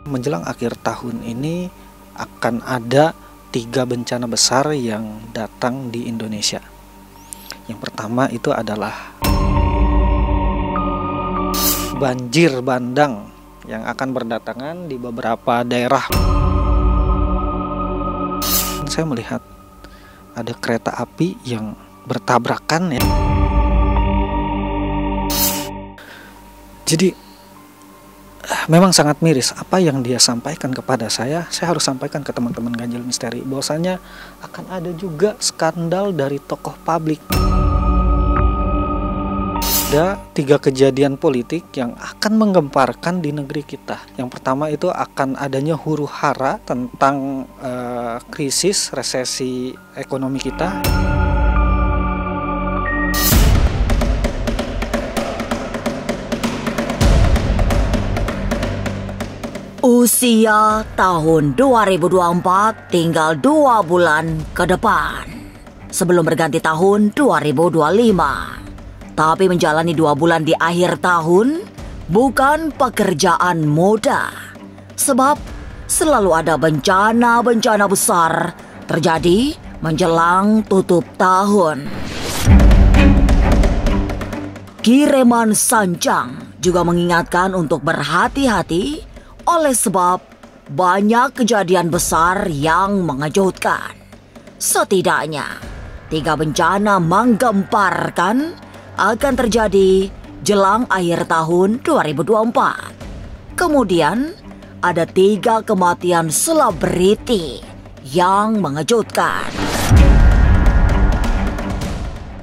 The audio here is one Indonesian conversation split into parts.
Menjelang akhir tahun ini akan ada 3 bencana besar yang datang di Indonesia. Yang pertama itu adalah banjir bandang yang akan berdatangan di beberapa daerah. Saya melihat ada kereta api yang bertabrakan ya. Jadi memang sangat miris apa yang dia sampaikan kepada saya harus sampaikan ke teman-teman Ganjil Misteri, bahwasanya akan ada juga skandal dari tokoh publik. Ada 3 kejadian politik yang akan menggemparkan di negeri kita. Yang pertama itu akan adanya huru-hara tentang krisis resesi ekonomi kita. Usia tahun 2024 tinggal 2 bulan ke depan sebelum berganti tahun 2025. Tapi menjalani 2 bulan di akhir tahun bukan pekerjaan mudah. Sebab selalu ada bencana-bencana besar terjadi menjelang tutup tahun. Kiriman Sanjang juga mengingatkan untuk berhati-hati oleh sebab banyak kejadian besar yang mengejutkan. Setidaknya 3 bencana menggemparkan akan terjadi jelang akhir tahun 2024. Kemudian ada 3 kematian selebriti yang mengejutkan.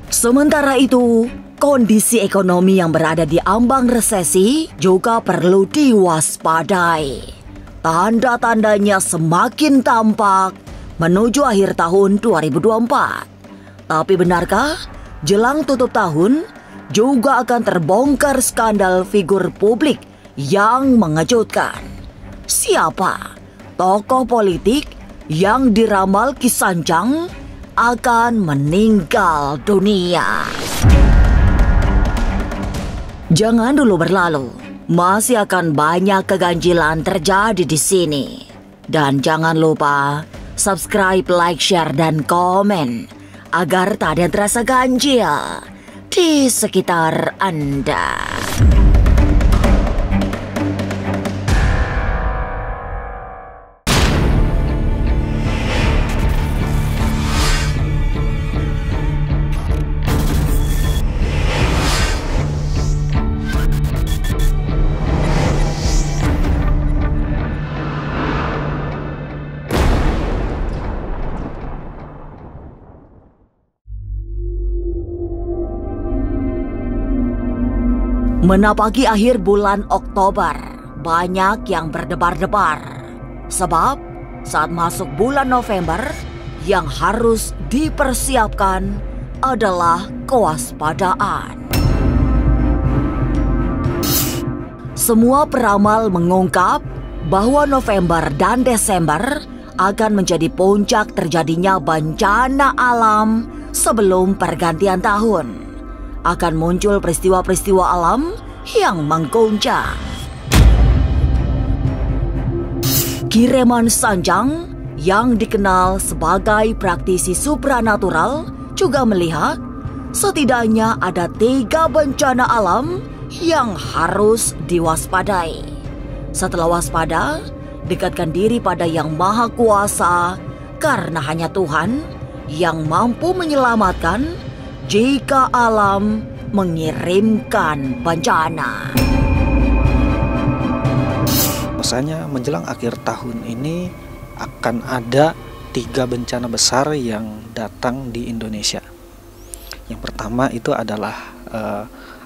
Sementara itu, kondisi ekonomi yang berada di ambang resesi juga perlu diwaspadai. Tanda-tandanya semakin tampak menuju akhir tahun 2024. Tapi benarkah jelang tutup tahun juga akan terbongkar skandal figur publik yang mengejutkan? Siapa tokoh politik yang diramal Ki Sanjang akan meninggal dunia? Jangan dulu berlalu, masih akan banyak keganjilan terjadi di sini. Dan jangan lupa subscribe, like, share, dan komen agar tak ada yang terasa ganjil di sekitar Anda. Menapaki akhir bulan Oktober, banyak yang berdebar-debar. Sebab saat masuk bulan November, yang harus dipersiapkan adalah kewaspadaan. Semua peramal mengungkap bahwa November dan Desember akan menjadi puncak terjadinya bencana alam sebelum pergantian tahun. Akan muncul peristiwa-peristiwa alam yang mengguncang. Kiriman Sanjang yang dikenal sebagai praktisi supranatural juga melihat setidaknya ada 3 bencana alam yang harus diwaspadai. Setelah waspada, dekatkan diri pada Yang Maha Kuasa karena hanya Tuhan yang mampu menyelamatkan jika alam mengirimkan bencana. Rasanya menjelang akhir tahun ini akan ada 3 bencana besar yang datang di Indonesia. Yang pertama itu adalah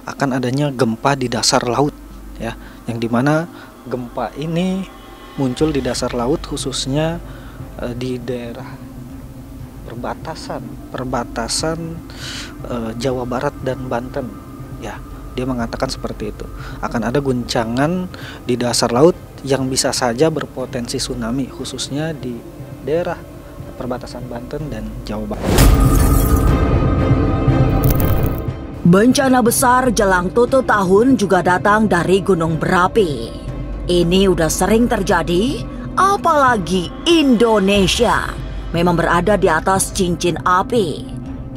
akan adanya gempa di dasar laut, ya, yang dimana gempa ini muncul di dasar laut khususnya di daerah perbatasan Jawa Barat dan Banten, ya. Dia mengatakan seperti itu. Akan ada guncangan di dasar laut yang bisa saja berpotensi tsunami, khususnya di daerah perbatasan Banten dan Jawa Barat. Bencana besar jelang tutup tahun juga datang dari gunung berapi. Ini udah sering terjadi, apalagi Indonesia memang berada di atas cincin api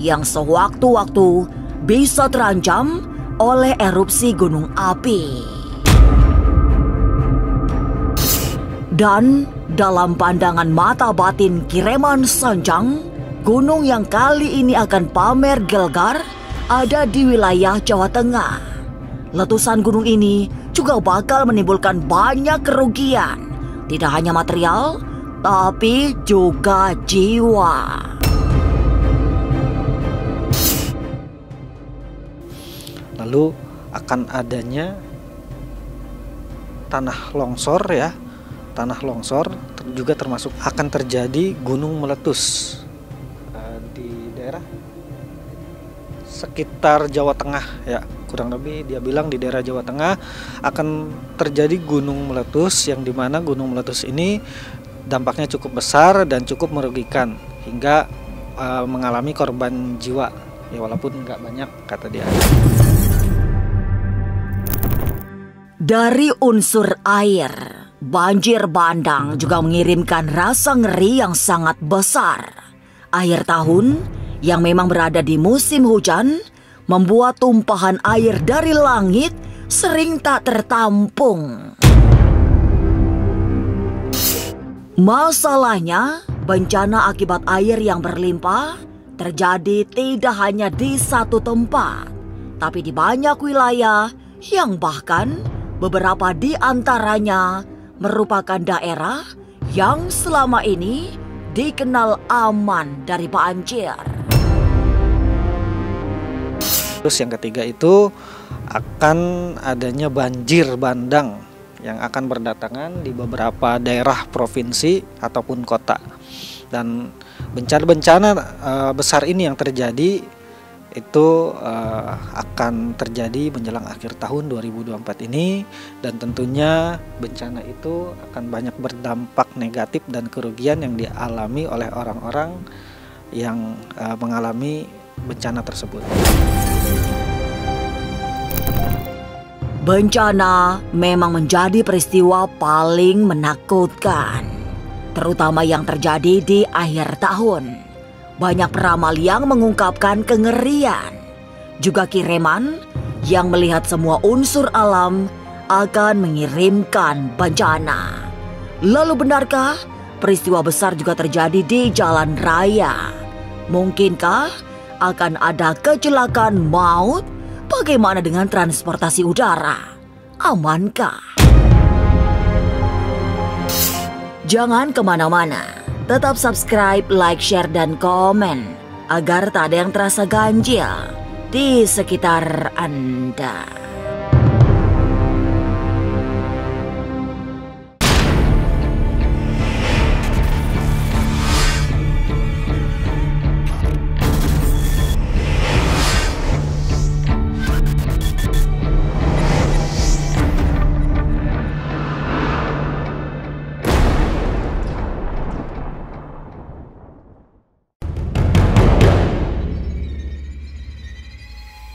yang sewaktu-waktu bisa terancam oleh erupsi gunung api. Dan dalam pandangan mata batin Kireman Sanjang, gunung yang kali ini akan pamer gelgar ada di wilayah Jawa Tengah. Letusan gunung ini juga bakal menimbulkan banyak kerugian, tidak hanya material, tapi juga jiwa. Lalu akan adanya tanah longsor ya. Tanah longsor juga termasuk akan terjadi gunung meletus di daerah sekitar Jawa Tengah ya, kurang lebih dia bilang di daerah Jawa Tengah akan terjadi gunung meletus, yang dimana gunung meletus ini dampaknya cukup besar dan cukup merugikan hingga mengalami korban jiwa ya, walaupun nggak banyak kata dia. Dari unsur air, banjir bandang juga mengirimkan rasa ngeri yang sangat besar. Akhir tahun yang memang berada di musim hujan membuat tumpahan air dari langit sering tak tertampung. Masalahnya, bencana akibat air yang berlimpah terjadi tidak hanya di satu tempat, tapi di banyak wilayah yang bahkan beberapa di antaranya merupakan daerah yang selama ini dikenal aman dari banjir. Terus yang ketiga itu akan adanya banjir bandang yang akan berdatangan di beberapa daerah provinsi ataupun kota. Dan bencana-bencana besar ini yang terjadi itu akan terjadi menjelang akhir tahun 2024 ini, dan tentunya bencana itu akan banyak berdampak negatif dan kerugian yang dialami oleh orang-orang yang mengalami bencana tersebut. Bencana memang menjadi peristiwa paling menakutkan, terutama yang terjadi di akhir tahun. Banyak peramal yang mengungkapkan kengerian, juga Kireman yang melihat semua unsur alam akan mengirimkan bencana. Lalu benarkah peristiwa besar juga terjadi di jalan raya? Mungkinkah akan ada kecelakaan maut? Bagaimana dengan transportasi udara? Amankah? Jangan kemana-mana. Tetap subscribe, like, share, dan komen agar tak ada yang terasa ganjil di sekitar Anda.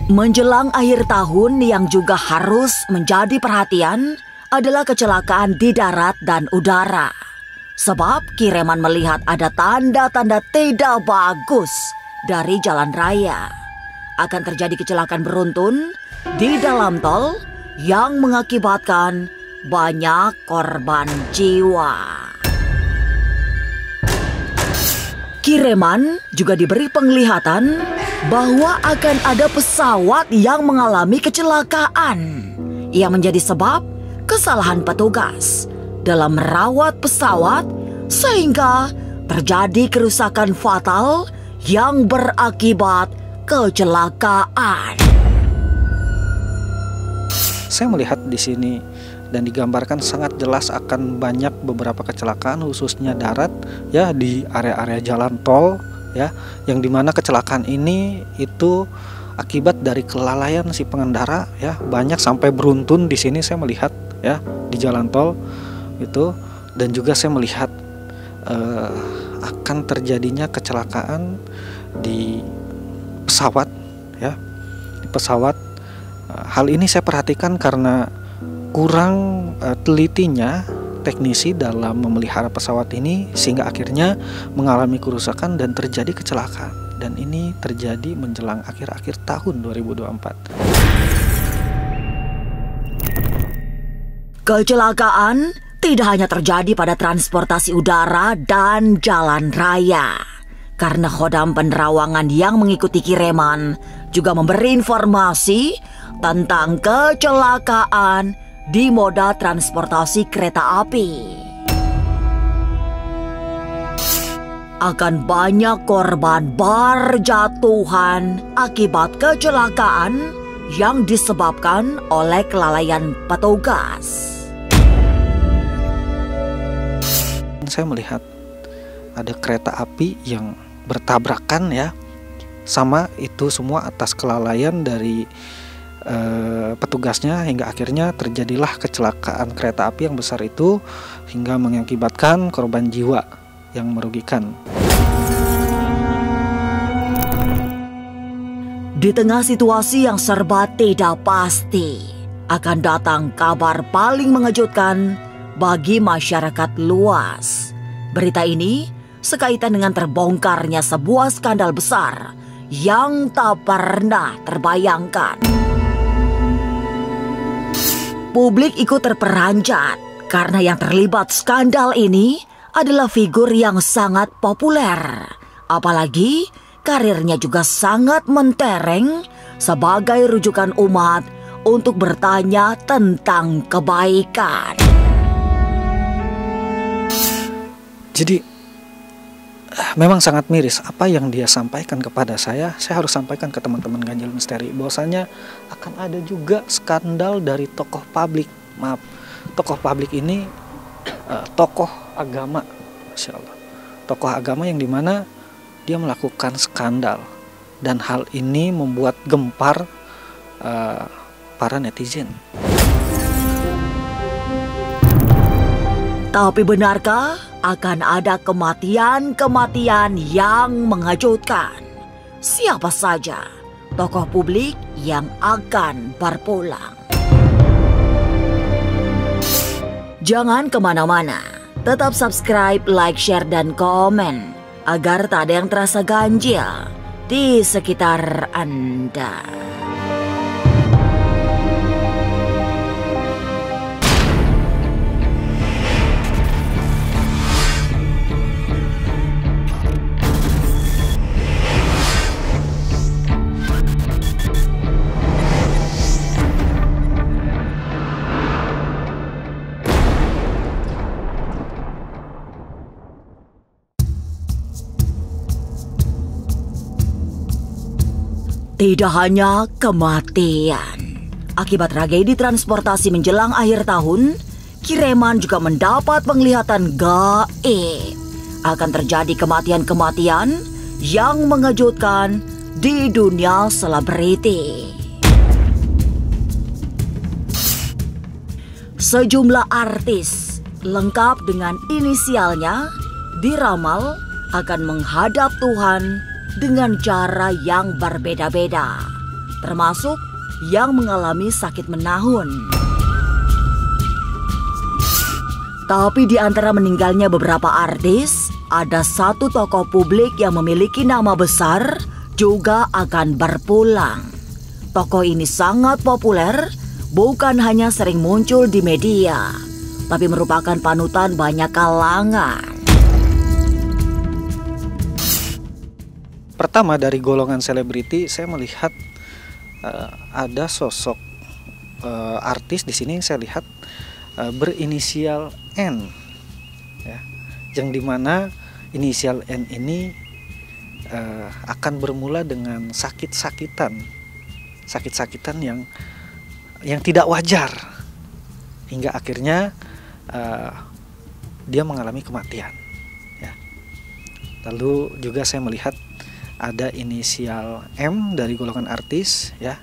Menjelang akhir tahun yang juga harus menjadi perhatian adalah kecelakaan di darat dan udara. Sebab Kireman melihat ada tanda-tanda tidak bagus dari jalan raya. Akan terjadi kecelakaan beruntun di dalam tol yang mengakibatkan banyak korban jiwa. Kireman juga diberi penglihatan bahwa akan ada pesawat yang mengalami kecelakaan yang menjadi sebab kesalahan petugas dalam merawat pesawat sehingga terjadi kerusakan fatal yang berakibat kecelakaan. Saya melihat di sini dan digambarkan sangat jelas akan banyak beberapa kecelakaan khususnya darat ya, di area-area jalan tol ya, yang dimana kecelakaan ini itu akibat dari kelalaian si pengendara ya, banyak sampai beruntun di sini saya melihat ya di jalan tol itu. Dan juga saya melihat akan terjadinya kecelakaan di pesawat ya, di pesawat. Hal ini saya perhatikan karena kurang telitinya teknisi dalam memelihara pesawat ini, sehingga akhirnya mengalami kerusakan dan terjadi kecelakaan. Dan ini terjadi menjelang akhir-akhir tahun 2024. Kecelakaan tidak hanya terjadi pada transportasi udara dan jalan raya. Karena Kodam Penerawangan yang mengikuti kiriman juga memberi informasi tentang kecelakaan di moda transportasi kereta api. Akan banyak korban berjatuhan akibat kecelakaan yang disebabkan oleh kelalaian petugas. Saya melihat ada kereta api yang bertabrakan ya, sama itu semua atas kelalaian dari petugasnya, hingga akhirnya terjadilah kecelakaan kereta api yang besar itu hingga mengakibatkan korban jiwa yang merugikan. Di tengah situasi yang serba tidak pasti, akan datang kabar paling mengejutkan bagi masyarakat luas. Berita ini sekaitan dengan terbongkarnya sebuah skandal besar yang tak pernah terbayangkan. Publik ikut terperanjat karena yang terlibat skandal ini adalah figur yang sangat populer. Apalagi karirnya juga sangat mentereng sebagai rujukan umat untuk bertanya tentang kebaikan. Jadi memang sangat miris apa yang dia sampaikan kepada saya harus sampaikan ke teman-teman Ganjil Misteri, bahwasanya akan ada juga skandal dari tokoh publik. Maaf, tokoh publik ini tokoh agama, Masya Allah. Tokoh agama yang dimana dia melakukan skandal, dan hal ini membuat gempar para netizen. Tapi benarkah akan ada kematian-kematian yang mengejutkan? Siapa saja tokoh publik yang akan berpulang? Jangan kemana-mana, tetap subscribe, like, share, dan komen agar tak ada yang terasa ganjil di sekitar Anda. Tidak hanya kematian. Akibat tragedi transportasi menjelang akhir tahun, Kiriman juga mendapat penglihatan gaib. Akan terjadi kematian-kematian yang mengejutkan di dunia selebriti. Sejumlah artis lengkap dengan inisialnya diramal akan menghadap Tuhan dengan cara yang berbeda-beda, termasuk yang mengalami sakit menahun. Tapi di antara meninggalnya beberapa artis, ada satu tokoh publik yang memiliki nama besar juga akan berpulang. Tokoh ini sangat populer, bukan hanya sering muncul di media, tapi merupakan panutan banyak kalangan. Pertama, dari golongan selebriti, saya melihat ada sosok artis di sini. Saya lihat berinisial N, ya, yang dimana inisial N ini akan bermula dengan sakit-sakitan yang tidak wajar, hingga akhirnya dia mengalami kematian. Ya. Lalu juga saya melihat ada inisial M dari golongan artis, ya,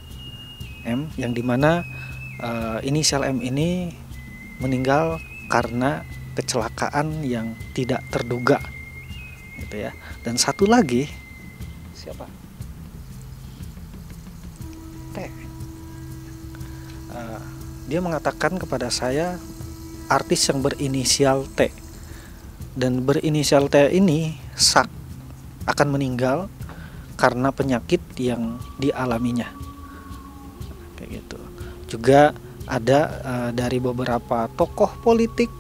M, yang dimana inisial M ini meninggal karena kecelakaan yang tidak terduga, gitu ya. Dan satu lagi, siapa? T. Dia mengatakan kepada saya artis yang berinisial T, dan berinisial T ini akan meninggal karena penyakit yang dialaminya, kayak gitu. Juga ada dari beberapa tokoh politik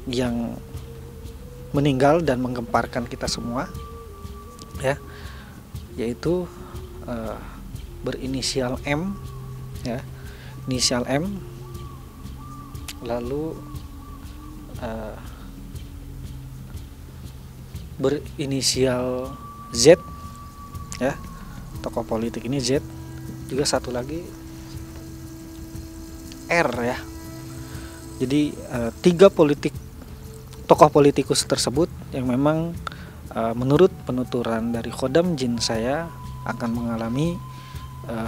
yang meninggal dan menggemparkan kita semua, ya, yaitu berinisial M, ya, inisial M, lalu berinisial Z, ya, tokoh politik ini Z. Juga satu lagi R, ya. Jadi 3 tokoh politikus tersebut yang memang menurut penuturan dari Khodam Jin saya akan mengalami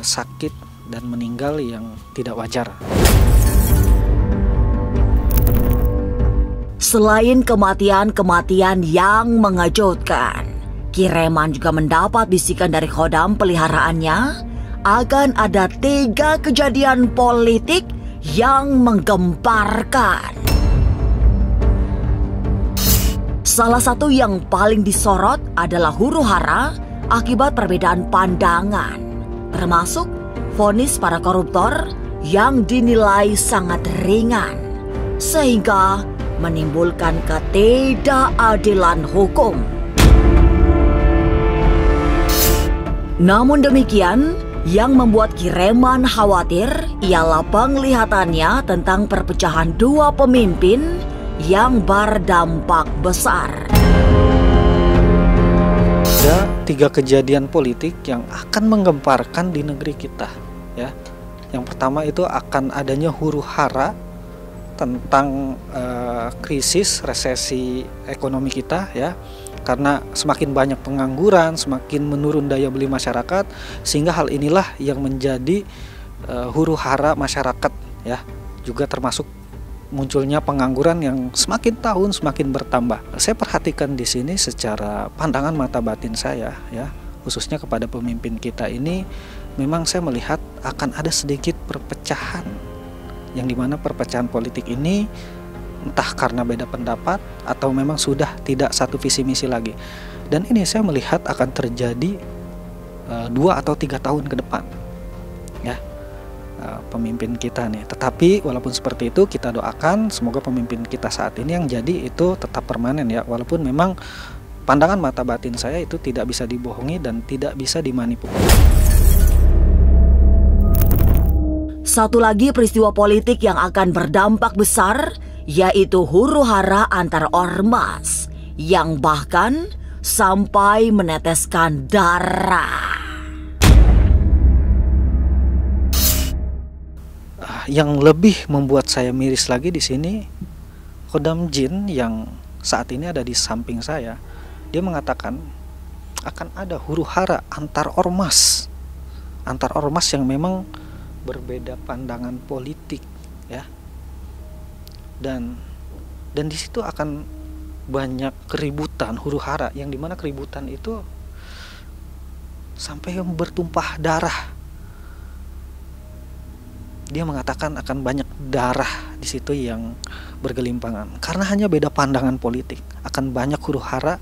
sakit dan meninggal yang tidak wajar. Selain kematian-kematian yang mengejutkan, Ki Reman juga mendapat bisikan dari khodam peliharaannya akan ada 3 kejadian politik yang menggemparkan. Salah satu yang paling disorot adalah huru-hara akibat perbedaan pandangan, termasuk vonis para koruptor yang dinilai sangat ringan, sehingga menimbulkan ketidakadilan hukum. Namun demikian, yang membuat Ki Reman khawatir ialah penglihatannya tentang perpecahan 2 pemimpin yang berdampak besar. Ada 3 kejadian politik yang akan menggemparkan di negeri kita, ya. Yang pertama itu akan adanya huru-hara tentang krisis resesi ekonomi kita, ya, karena semakin banyak pengangguran, semakin menurun daya beli masyarakat, sehingga hal inilah yang menjadi huru-hara masyarakat, ya. Juga termasuk munculnya pengangguran yang semakin tahun semakin bertambah. Saya perhatikan di sini secara pandangan mata batin saya, ya, khususnya kepada pemimpin kita ini, memang saya melihat akan ada sedikit perpecahan, yang dimana perpecahan politik ini entah karena beda pendapat atau memang sudah tidak satu visi misi lagi. Dan ini saya melihat akan terjadi 2 atau 3 tahun ke depan, ya, pemimpin kita nih. Tetapi walaupun seperti itu, kita doakan semoga pemimpin kita saat ini yang jadi itu tetap permanen, ya, walaupun memang pandangan mata batin saya itu tidak bisa dibohongi dan tidak bisa dimanipulasi. Satu lagi peristiwa politik yang akan berdampak besar yaitu huru-hara antar ormas yang bahkan sampai meneteskan darah. Yang lebih membuat saya miris lagi di sini, Khodam Jin yang saat ini ada di samping saya, dia mengatakan akan ada huru-hara antar ormas yang memang berbeda pandangan politik, ya, dan di situ akan banyak keributan huru-hara, yang dimana keributan itu sampai bertumpah darah. Dia mengatakan akan banyak darah di situ yang bergelimpangan karena hanya beda pandangan politik. Akan banyak huru-hara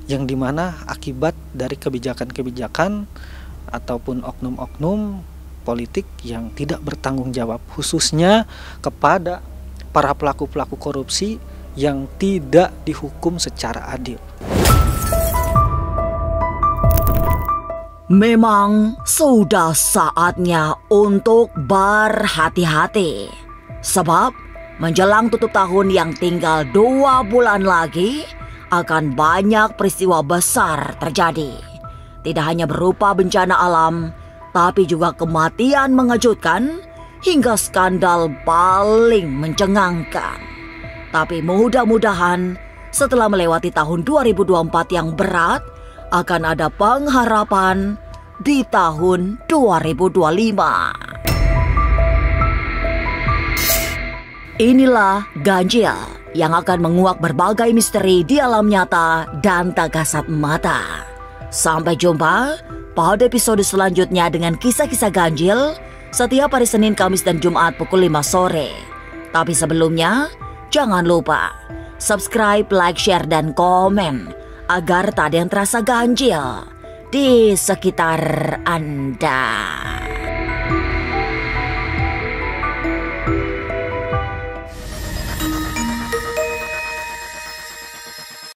yang dimana akibat dari kebijakan-kebijakan ataupun oknum-oknum politik yang tidak bertanggung jawab, khususnya kepada para pelaku-pelaku korupsi yang tidak dihukum secara adil. Memang sudah saatnya untuk berhati-hati, sebab menjelang tutup tahun yang tinggal 2 bulan lagi akan banyak peristiwa besar terjadi. Tidak hanya berupa bencana alam, tapi juga kematian mengejutkan hingga skandal paling mencengangkan. Tapi mudah-mudahan setelah melewati tahun 2024 yang berat, akan ada pengharapan di tahun 2025. Inilah Ganjil yang akan menguak berbagai misteri di alam nyata dan tak kasat mata. Sampai jumpa pada episode selanjutnya dengan kisah-kisah ganjil setiap hari Senin, Kamis, dan Jumat pukul 5 sore. Tapi sebelumnya, jangan lupa subscribe, like, share, dan komen agar tak ada yang terasa ganjil di sekitar Anda.